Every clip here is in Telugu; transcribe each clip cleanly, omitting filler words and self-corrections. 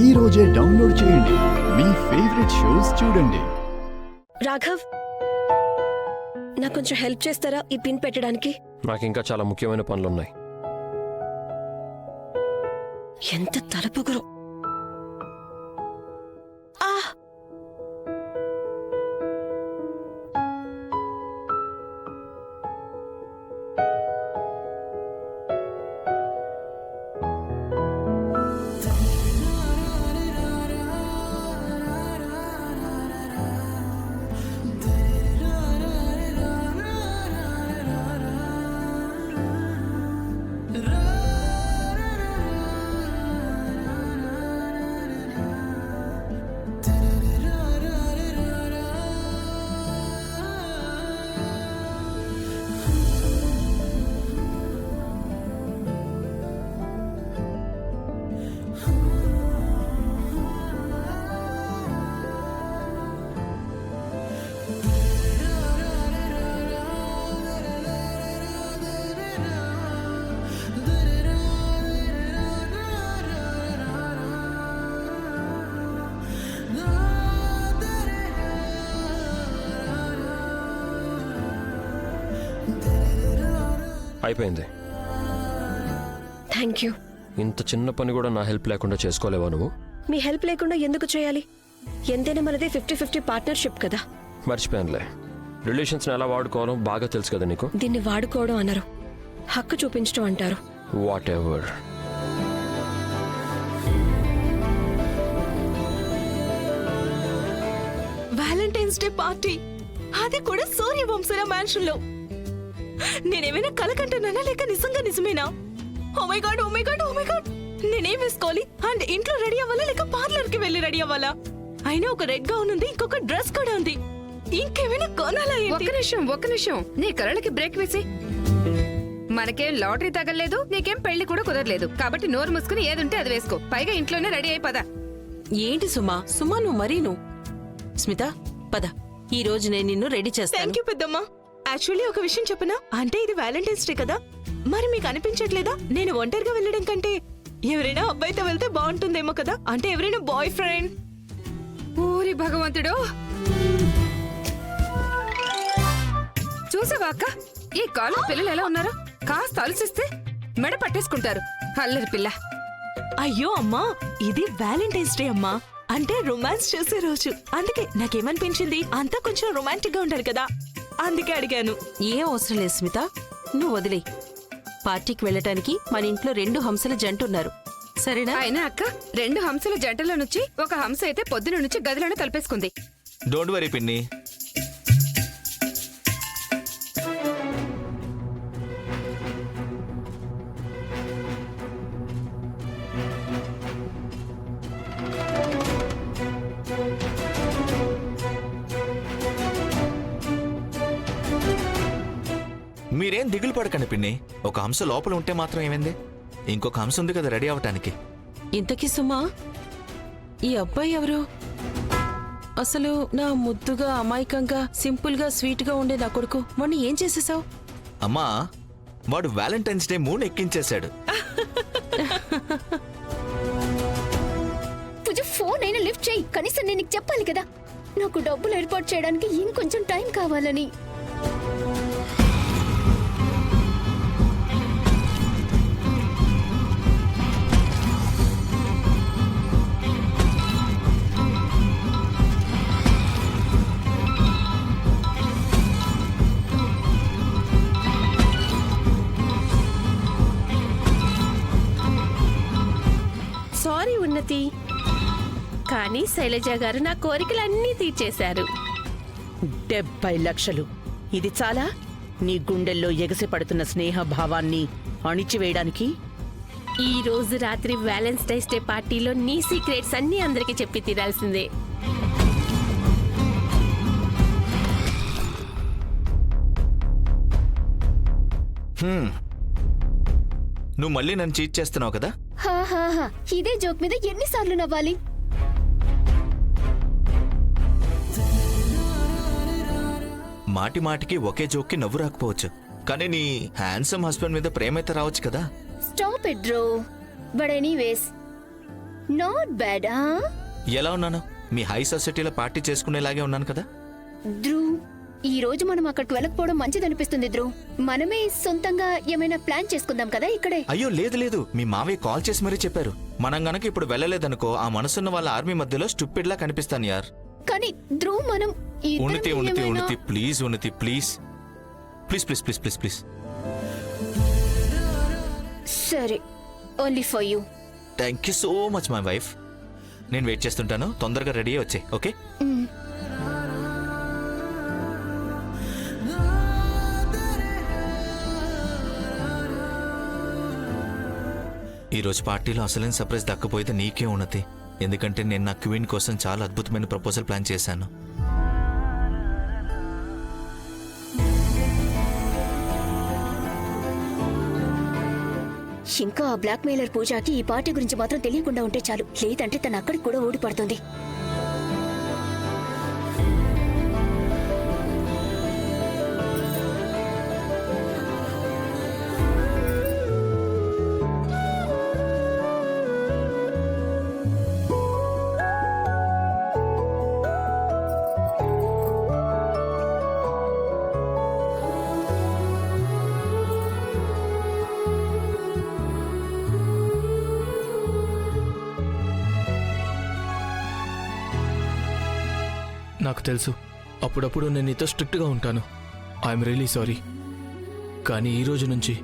ఈ రోజే డౌన్లోడ్ చేయండి. మీ ఫేవరెట్ షోస్ చూడండి. రాఘవ్, నాకు కొంచెం హెల్ప్ చేస్తారా ఈ పిన్ పెట్టడానికి? నాకు ఇంకా చాలా ముఖ్యమైన పనులున్నాయి. ఎంత తలపొగరు! అయిపోయింది. Thank you. ఇంత చిన్న పని కూడా నా హెల్ప్ లేకుండా చేసుకోలేవా నువ్వు? మీ హెల్ప్ లేకుండా ఎందుకు చేయాలి? ఎంతైనా మనదే 50-50 పార్ట్నర్షిప్ కదా. మర్చిపోయానులే. రిలేషన్స్ని ఎలా వాడుకోవాలో బాగా తెలుసు కదా నీకు. దీన్ని వాడుకోవడం అనరు, హక్కు చూపించడం అంటారు. What ever. Valentine's day party, అది కూడా సూర్యవంశల మ్యాన్షన్ లో. నేనేమైనా కలకంటున్నానా లేక నిజంగా నిజమేనా? Oh my God, oh my God, oh my God. నేనేం వేసుకోవాలి? అండ్ ఇంట్లో రెడీ అవ్వాలా లేక పార్లర్ కి వెళ్ళి రెడీ అవ్వాలా? అయినా ఒక రెడ్ గౌన్ ఉంది, ఇంకొక డ్రెస్ కూడా ఉంది. ఇంకేమైనా కొనాలా ఏంటి? ఒక్క నిమిషం నీ కళ్ళకి బ్రేక్ వేసి. మనకేం లాటరీ తగలేదు, నీకేం పెళ్లి కూడా కుదరలేదు, కాబట్టి నోరు మూసుకుని ఏదుంటే అది వేసుకో. పైగా ఇంట్లోనే రెడీ అయిపోదా. ఏంటి సుమా నువ్వు మరీను. స్మిత పద, ఈ రోజు నేను నిన్ను రెడీ చేస్తాను. థ్యాంక్ యూ పెద్దమ్మా. యాక్చువల్లీ ఒక విషయం చెప్పనా? అంటే ఇది వ్యాలంటైన్స్ డే కదా, మరి మీకు అనిపించట్లేదా నేను ఒంటరిగా వెళ్ళడం కంటే ఎవరైనా అబ్బాయితో వెళ్తే బాగుంటుందేమో కదా? అంటే ఎవరైనా బాయ్ ఫ్రెండ్. ఊరి భగవంతుడు, చూసావా అక్క, ఈ కాలం పిల్లలు ఎలా ఉన్నారో? కాస్త ఆలోచిస్తే మెడ పట్టేసుకుంటారు. అల్లరి పిల్ల. అయ్యో అమ్మా, ఇది వ్యాలంటైన్స్ డే అమ్మా, అంటే రొమాన్స్ చేసే రోజు. అందుకే నాకేమనిపించింది, అంతా కొంచెం రొమాంటిక్ గా ఉండాలి కదా, అందుకే అడిగాను. ఏం అవసరం లేదు స్మిత, నువ్వు వదిలే. పార్టీకి వెళ్ళటానికి మన ఇంట్లో 2 హంసల జంట ఉన్నారు, సరేనా? అయినా అక్క, 2 హంసల జంటలో నుంచి ఒక హంస అయితే పొద్దున నుంచి గదిలోనే తలపేసుకుంది. డోంట్ వరీ పిన్ని. మీరేం దిగులు పడకండి పిన్ని. ఒక హంస లోపల ఉంటే మాత్రం ఏమైంది? ఇంకొక హంస ఉంది కదా రెడీ అవటానికి. ఇంతకీ సుమా, ఈ అబ్బాయి ఎవరు? అసలు నా ముద్దుగా అమాయకంగా సింపుల్ గా స్వీట్ గా ఉండే నా కొడుకు, వాణ్ణి ఏం చేసేసావు? అమ్మా, వాడు వ్యాలంటైన్స్ డే మూన్ ఎక్కించేశాడు. పూజ, ఫోన్ అయినా లిఫ్ట్ చేయి. కనీసం నేను నీకు చెప్పాలి కదా, నాకు డబ్బులు ఏర్పాటు చేయడానికి ఇంకొంచెం టైం కావాలని. సారీ ఉన్నతి, కానీ శైలజ గారు నా కోరికలన్నీ తీర్చేశారు. 70 లక్షలు, ఇది చాలా? నీ గుండెల్లో ఎగసి పడుతున్న స్నేహ భావాన్ని అణిచివేయడానికి? ఈ రోజు రాత్రి వ్యాలంటైన్స్ డే పార్టీలో నీ సీక్రెట్స్ అన్నీ అందరికీ చెప్పి తీరాల్సిందే. నువ్వు మళ్ళీ నన్ను చీట్ చేస్తున్నావు కదా? ఇదే జోక్ మీద ఎన్నిసార్లు నవ్వాలి? మాటి మాటికి ఒకే జోక్కి నవ్వు రాకపోవచ్చు, కానీ నీ హ్యాండ్సమ్ హస్బెండ్ మీద ప్రేమైతే రావచ్చు కదా. Stop it bro. But anyways, not bad. ఎలా ఉన్నాను? మీ హై సొసైటీలో పార్టీ చేసుకునేలాగే ఉన్నాను కదా? ధ్రువ్, ఈ రోజు మనం అక్కడికి వెళ్ళకపోవడం మంచిదనిపిస్తుంది ధ్రువ్. మనమే సొంతంగా ఏమైనా ప్లాన్ చేసుకుందాం కదా ఇక్కడే. అయ్యో లేదు లేదు, మీ మావయ్య కాల్ చేసి మరీ చెప్పారు. మనం గనక ఇప్పుడు వెళ్ళలేదనుకో ఆ మనసున్న వాళ్ళ ఆర్మీ మధ్యలో స్టూపిడ్ లా కనిపిస్తాను యార్. కానీ ధ్రువ్, మనం ఇద్దరం ఉన్నతి ఏమైనా- please Unnathi please please please please please please. సరే, only for you. Thank you so much my wife. నేను వెయిట్ చేస్తుంటాను, తొందరగా రెడీ అయ్యి వచ్చే. ఓకే? ఈరోజు పార్టీలో అసలైన సర్ప్రైజ్ దక్కపోతే నీకే ఉన్నతి. ఎందుకంటే నేను నా క్వీన్ కోసం చాలా అద్భుతమైన ప్రపోజల్ ప్లాన్ చేశాను. ఇంకా ఆ బ్లాక్ మెయిలర్ పూజకి ఈ పార్టీ గురించి మాత్రం తెలియకుండా ఉంటే చాలు. లేదంటే తను అక్కడికి కూడా ఓడిపడుతుంది. నాకు తెలుసు అప్పుడప్పుడు నేను నీతో స్ట్రిక్ట్గా ఉంటాను. I'm really sorry. కానీ ఈ రోజు నుంచి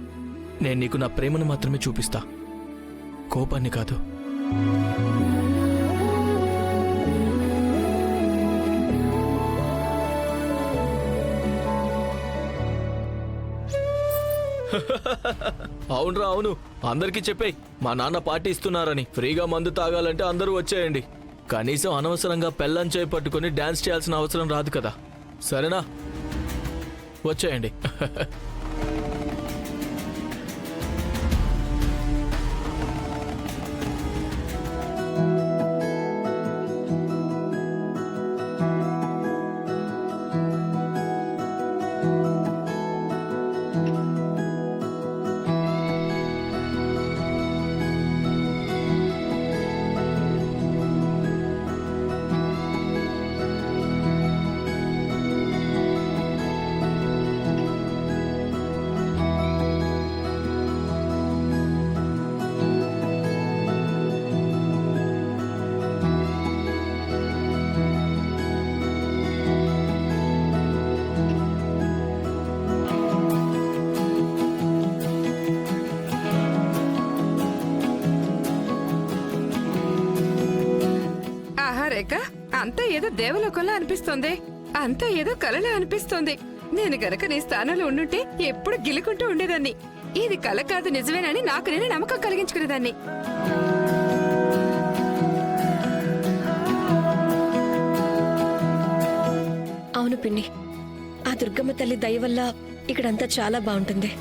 నేను నీకు నా ప్రేమను మాత్రమే చూపిస్తా, కోపాన్ని కాదు. అవునరా అవును, అందరికీ చెప్పేయ్ మా నాన్న పార్టీ ఇస్తున్నారని. ఫ్రీగా మందు తాగాలంటే అందరూ వచ్చేయండి. కనీసం అనవసరంగా పెళ్ళం చేయి పట్టుకుని డాన్స్ చేయాల్సిన అవసరం రాదు కదా. సరేనా? వచ్చేయండి. రేఖ, అంతా ఏదో దేవలోకంలో అనిపిస్తోంది. అంతా ఏదో కలలా అనిపిస్తోంది. నేను గనక నీ స్థానంలో ఉండుంటే ఎప్పుడు గిలుకుంటూ ఉండేదాన్ని. ఇది కల కాదు నిజమేనని నాకు నేను నమ్మకం కలిగించుకునేదాన్ని. అవును పిన్ని, ఆ దుర్గమ్మ తల్లి దయ వల్ల ఇక్కడంతా చాలా బాగుంటుంది.